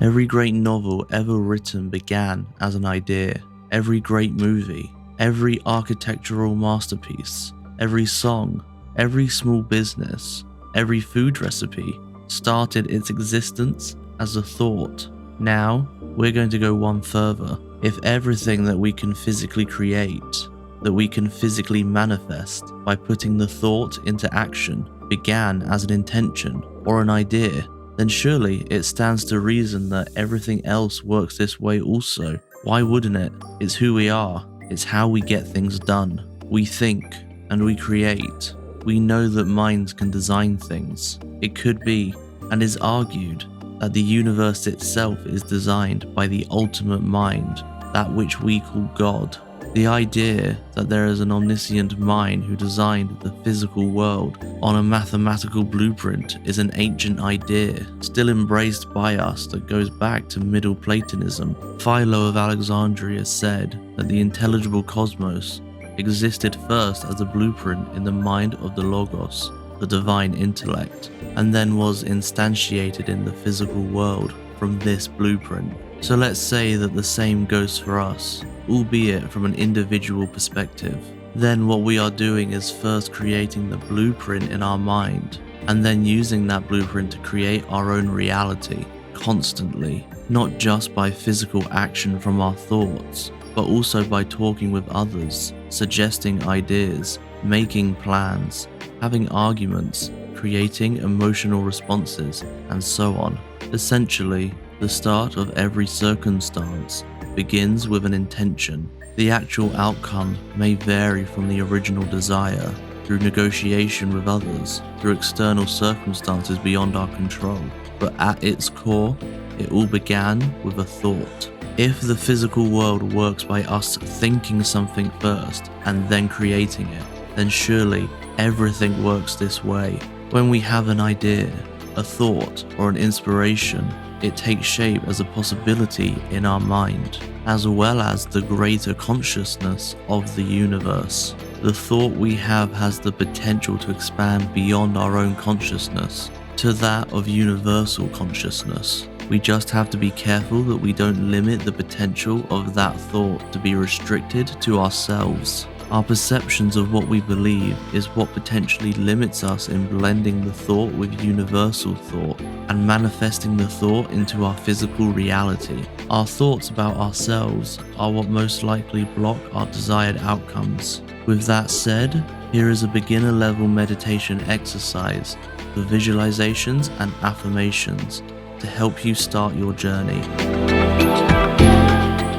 Every great novel ever written began as an idea. Every great movie, every architectural masterpiece, every song, every small business, every food recipe started its existence as a thought. Now, we're going to go one further. If everything that we can physically create, that we can physically manifest by putting the thought into action, began as an intention or an idea, then surely it stands to reason that everything else works this way also. Why wouldn't it? It's who we are. It's how we get things done. We think and we create. We know that minds can design things. It could be, and is argued, that the universe itself is designed by the ultimate mind, that which we call God. The idea that there is an omniscient mind who designed the physical world on a mathematical blueprint is an ancient idea, still embraced by us, that goes back to Middle Platonism. Philo of Alexandria said that the intelligible cosmos existed first as a blueprint in the mind of the Logos, the divine intellect, and then was instantiated in the physical world from this blueprint. So let's say that the same goes for us, albeit from an individual perspective. Then what we are doing is first creating the blueprint in our mind, and then using that blueprint to create our own reality, constantly, not just by physical action from our thoughts, but also by talking with others, suggesting ideas, making plans, having arguments, creating emotional responses, and so on. Essentially, the start of every circumstance begins with an intention. The actual outcome may vary from the original desire, through negotiation with others, through external circumstances beyond our control, but at its core, it all began with a thought. If the physical world works by us thinking something first and then creating it, then surely everything works this way. When we have an idea, a thought, or an inspiration, it takes shape as a possibility in our mind, as well as the greater consciousness of the universe. The thought we have has the potential to expand beyond our own consciousness to that of universal consciousness. We just have to be careful that we don't limit the potential of that thought to be restricted to ourselves. Our perceptions of what we believe is what potentially limits us in blending the thought with universal thought and manifesting the thought into our physical reality. Our thoughts about ourselves are what most likely block our desired outcomes. With that said, here is a beginner level meditation exercise for visualizations and affirmations to help you start your journey.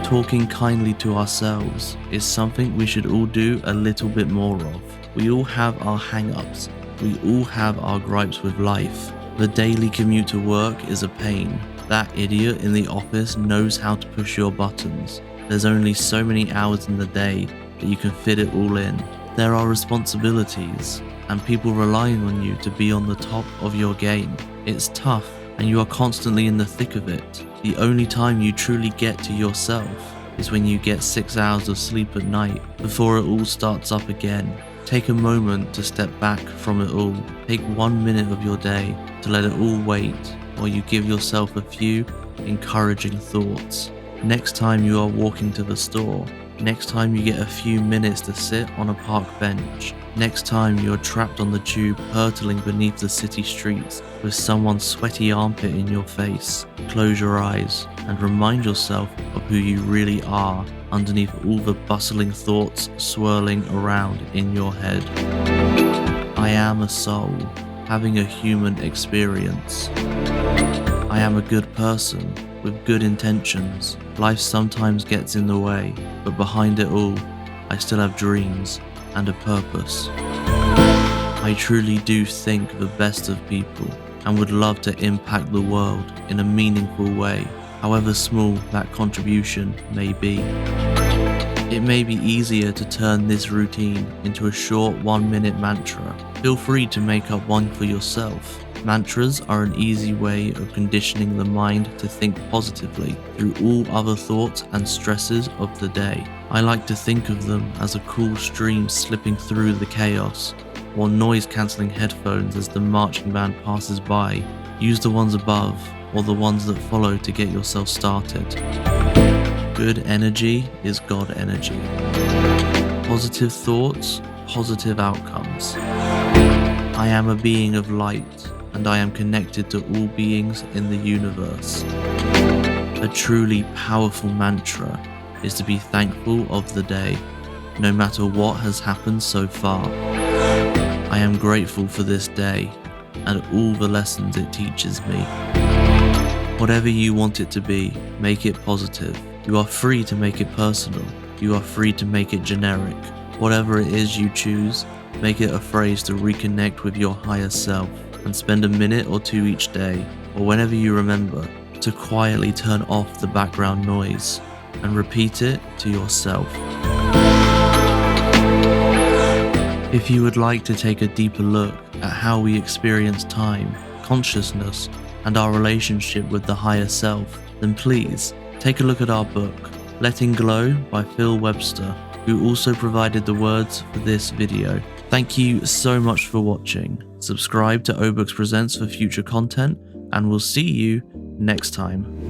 Talking kindly to ourselves is something we should all do a little bit more of. We all have our hang-ups. We all have our gripes with life. The daily commute to work is a pain. That idiot in the office knows how to push your buttons. There's only so many hours in the day that you can fit it all in. There are responsibilities and people relying on you to be on the top of your game. It's tough and you are constantly in the thick of it. The only time you truly get to yourself is when you get 6 hours of sleep at night before it all starts up again. Take a moment to step back from it all. Take 1 minute of your day to let it all wait while you give yourself a few encouraging thoughts. Next time you are walking to the store, next time you get a few minutes to sit on a park bench, next time you are trapped on the tube hurtling beneath the city streets with someone's sweaty armpit in your face, close your eyes and remind yourself of who you really are underneath all the bustling thoughts swirling around in your head. I am a soul, having a human experience. I am a good person with good intentions. Life sometimes gets in the way, but behind it all, I still have dreams and a purpose. I truly do think the best of people and would love to impact the world in a meaningful way, however small that contribution may be. It may be easier to turn this routine into a short 1-minute mantra. Feel free to make up one for yourself. Mantras are an easy way of conditioning the mind to think positively through all other thoughts and stresses of the day. I like to think of them as a cool stream slipping through the chaos, or noise-cancelling headphones as the marching band passes by. Use the ones above or the ones that follow to get yourself started. Good energy is God energy. Positive thoughts, positive outcomes. I am a being of light, and I am connected to all beings in the universe. A truly powerful mantra is to be thankful of the day, no matter what has happened so far. I am grateful for this day and all the lessons it teaches me. Whatever you want it to be, make it positive. You are free to make it personal. You are free to make it generic. Whatever it is you choose, make it a phrase to reconnect with your higher self, and spend a minute or two each day, or whenever you remember, to quietly turn off the background noise and repeat it to yourself. If you would like to take a deeper look at how we experience time, consciousness, and our relationship with the higher self, then please take a look at our book, Letting Glow by Phil Webster, who also provided the words for this video. Thank you so much for watching. Subscribe to OBooks Presents for future content, and we'll see you next time.